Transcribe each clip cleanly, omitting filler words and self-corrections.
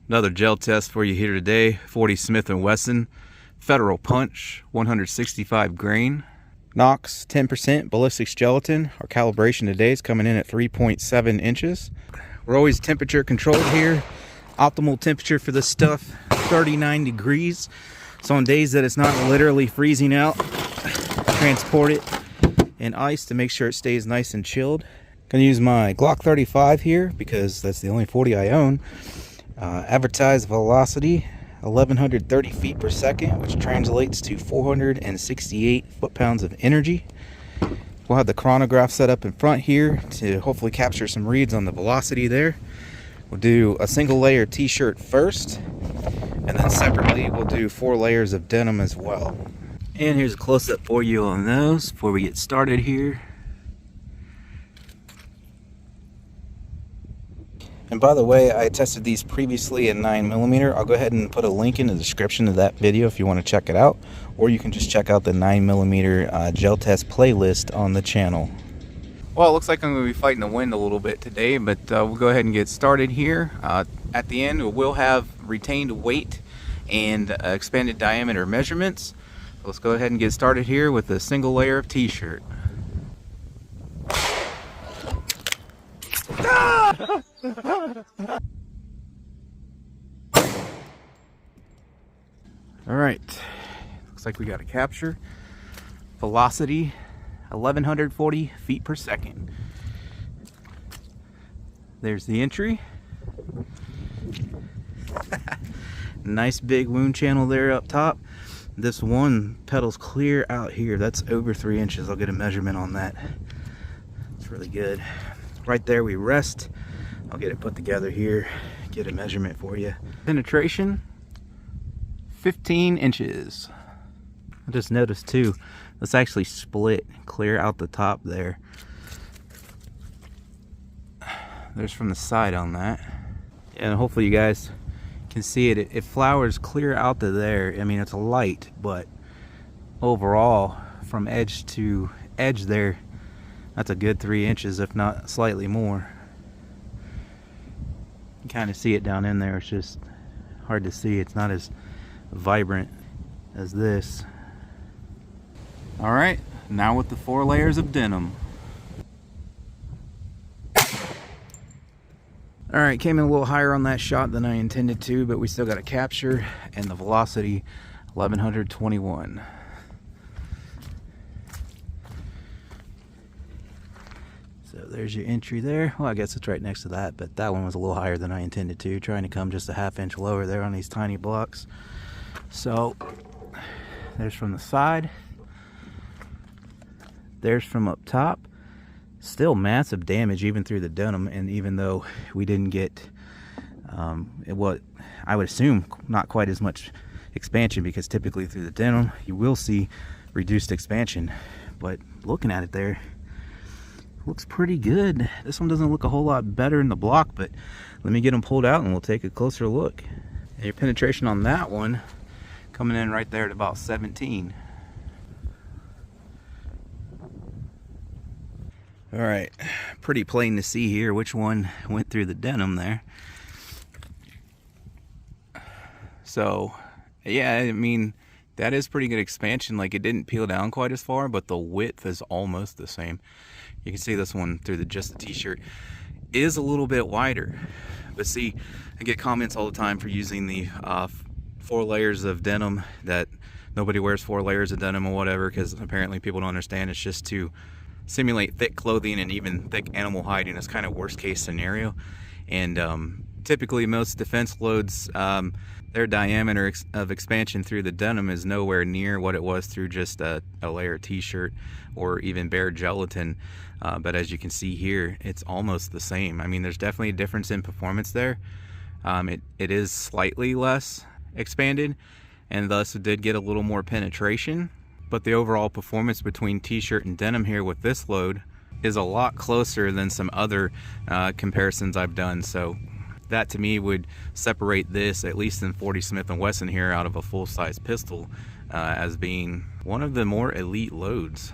Another gel test for you here today. 40 Smith & Wesson Federal Punch, 165 grain. Knox 10% ballistic gelatin. Our calibration today is coming in at 3.7 inches. We're always temperature controlled here. Optimal temperature for this stuff, 39 degrees. So on days that it's not literally freezing out, transport it in ice to make sure it stays nice and chilled. Gonna use my Glock 35 here because that's the only 40 I own. Advertised velocity 1130 feet per second, which translates to 468 foot-pounds of energy. We'll have the chronograph set up in front here to hopefully capture some reads on the velocity there. We'll do a single layer t-shirt first, and then separately we'll do 4 layers of denim as well. And here's a close-up for you on those before we get started here. And by the way, I tested these previously in 9mm. I'll go ahead and put a link in the description of that video if you want to check it out. Or you can just check out the 9mm gel test playlist on the channel. Well, it looks like I'm going to be fighting the wind a little bit today, but we'll go ahead and get started here. At the end, we'll have retained weight and expanded diameter measurements. So let's go ahead and get started here with a single layer of t-shirt. Alright, looks like we got a capture. Velocity 1140 feet per second. There's the entry. Nice big wound channel there up top. This one pedal's clear out here. That's over 3 inches. I'll get a measurement on that. It's really good. Right there we rest. I'll get it put together here, get a measurement for you. Penetration 15 inches. I just noticed too, let's actually split clear out the top there. There's from the side on that. And hopefully you guys can see it. It flowers clear out to there. I mean, it's light, but overall from edge to edge there, that's a good 3 inches, if not slightly more. You kind of see it down in there. It's just hard to see. It's not as vibrant as this. All right, now with the 4 layers of denim. All right, came in a little higher on that shot than I intended to, but we still got a capture and the velocity 1121. So there's your entry there. Well, I guess it's right next to that, but that one was a little higher than I intended to, trying to come just a ½ inch lower there on these tiny blocks. So there's from the side. There's from up top. Still massive damage even through the denim, and even though we didn't get what I would assume not quite as much expansion, because typically through the denim you will see reduced expansion, but looking at it there, looks pretty good. This one doesn't look a whole lot better in the block, but let me get them pulled out and we'll take a closer look. And your penetration on that one coming in right there at about 17. All right, pretty plain to see here which one went through the denim there. So yeah, I mean, that is pretty good expansion. Like, it didn't peel down quite as far, but the width is almost the same. You can see this one through just the t-shirt is a little bit wider. But see, I get comments all the time for using the 4 layers of denim, that nobody wears 4 layers of denim or whatever, because apparently people don't understand it's just to simulate thick clothing and even thick animal hiding. It's kind of worst case scenario. And typically most defense loads, their diameter of expansion through the denim is nowhere near what it was through just a layer t-shirt or even bare gelatin. But as you can see here, it's almost the same. I mean, there's definitely a difference in performance there. It is slightly less expanded, and thus it did get a little more penetration. But the overall performance between t-shirt and denim here with this load is a lot closer than some other comparisons I've done. So that to me would separate this, at least in 40 Smith & Wesson here, out of a full-size pistol as being one of the more elite loads.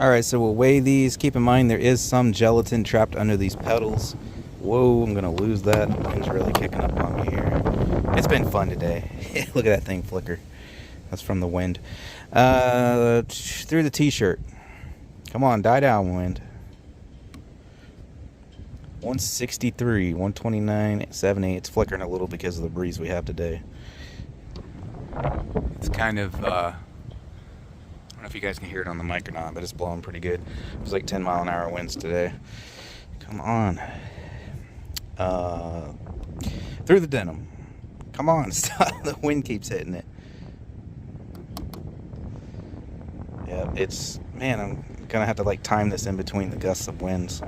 Alright, so we'll weigh these. Keep in mind there is some gelatin trapped under these pedals. Whoa, I'm gonna lose that. The wind's really kicking up on me here. It's been fun today. Look at that thing flicker. That's from the wind. Through the t-shirt. Come on, die down, wind. 163, 129.78. It's flickering a little because of the breeze we have today. It's kind of, I don't know if you guys can hear it on the mic or not, but it's blowing pretty good. It's like 10-mile-an-hour winds today. Come on. Through the denim. Come on, stop. The wind keeps hitting it. Yeah, it's, man, I'm gonna have to like time this in between the gusts of winds.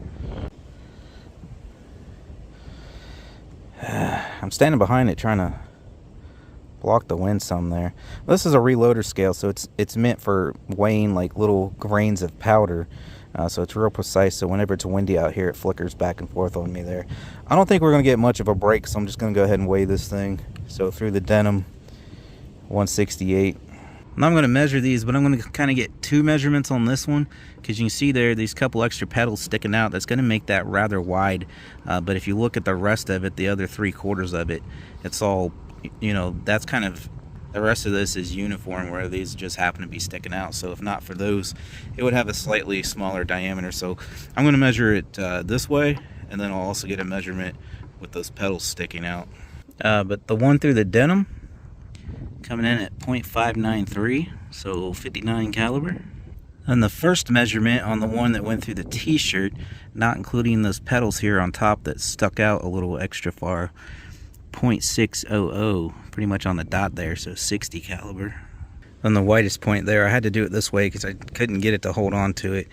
I'm standing behind it trying to block the wind some there. This is a reloader scale, so it's meant for weighing like little grains of powder. So it's real precise, so whenever it's windy out here, it flickers back and forth on me there. I don't think we're going to get much of a break, so I'm just going to go ahead and weigh this thing. So through the denim, 168. Now I'm going to measure these, but I'm going to kind of get two measurements on this one, because you can see there, these couple extra pedals sticking out. That's going to make that rather wide. But if you look at the rest of it, the other 3/4 of it, it's all, you know, that's kind of, the rest of this is uniform, where these just happen to be sticking out. So if not for those, it would have a slightly smaller diameter. So I'm going to measure it this way, and then I'll also get a measurement with those pedals sticking out. But the one through the denim, coming in at 0.593, so 59 caliber. And the first measurement on the one that went through the t-shirt, not including those pedals here on top that stuck out a little extra far, 0.600, pretty much on the dot there, so 60 caliber. On the widest point there, I had to do it this way because I couldn't get it to hold on to it,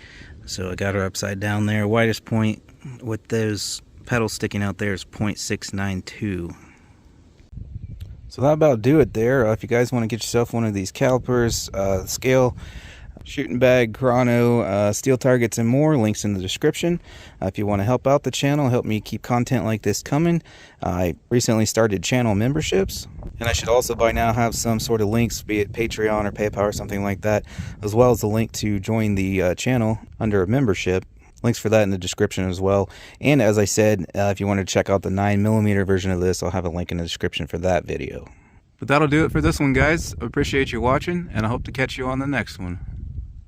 so I got her upside down there. Widest point with those pedals sticking out there is 0.692. So that about do it there. If you guys want to get yourself one of these calipers, scale, shooting bag, chrono, steel targets, and more, links in the description. If you want to help out the channel, help me keep content like this coming, I recently started channel memberships, and I should also by now have some sort of links, be it Patreon or PayPal or something like that, as well as a link to join the channel under a membership. Links for that in the description as well. And as I said, if you want to check out the 9mm version of this, I'll have a link in the description for that video. But that'll do it for this one, guys. I appreciate you watching, and I hope to catch you on the next one.